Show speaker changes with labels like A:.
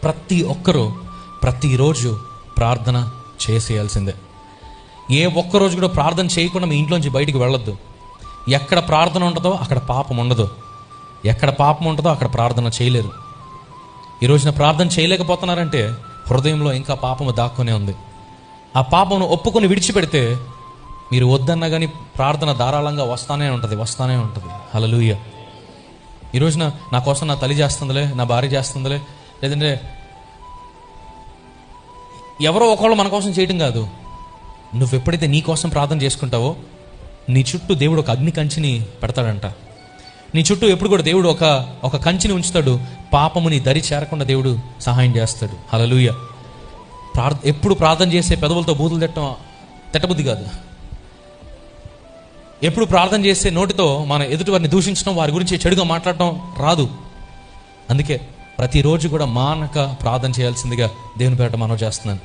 A: ప్రతి ఒక్కరూ ప్రతిరోజు ప్రార్థన చేసేయాల్సిందే. ఏ ఒక్కరోజు కూడా ప్రార్థన చేయకుండా మీ ఇంట్లోంచి బయటికి వెళ్ళొద్దు. ఎక్కడ ప్రార్థన ఉంటుందో అక్కడ పాపం ఉండదు, ఎక్కడ పాపం ఉంటుందో అక్కడ ప్రార్థన చేయలేరు. ఈ రోజున ప్రార్థన చేయలేకపోతున్నారంటే హృదయంలో ఇంకా పాపము దాక్కునే ఉంది. ఆ పాపమును ఒప్పుకొని విడిచిపెడితే మీరు వద్దన్నా కానీ ప్రార్థన ధారాళంగా వస్తానే ఉంటుంది. హల్లెలూయా. ఈ రోజున నా కోసం నా తల్లి చేస్తుందిలే, నా భార్య చేస్తుందిలే, లేదంటే ఎవరో ఒకళ్ళు మన కోసం చేయడం కాదు. నువ్వు ఎప్పుడైతే నీ కోసం ప్రార్థన చేసుకుంటావో నీ చుట్టూ దేవుడు ఒక అగ్ని కంచిని పెడతాడంట. నీ చుట్టూ ఎప్పుడు కూడా దేవుడు ఒక కంచిని ఉంచుతాడు. పాపముని దరి చేరకుండా దేవుడు సహాయం చేస్తాడు. హల్లెలూయా. ఎప్పుడు ప్రార్థన చేసే పెదవులతో బూతులు తిట్టబుద్ధి కాదు. ఎప్పుడు ప్రార్థన చేసే నోటితో మన ఎదుటి వారిని దూషించడం, వారి గురించి చెడుగా మాట్లాడటం రాదు. అందుకే ప్రతిరోజు కూడా మానక ప్రార్థన చేయాల్సిందిగా దేవుని పేరట మనవి చేస్తున్నాను.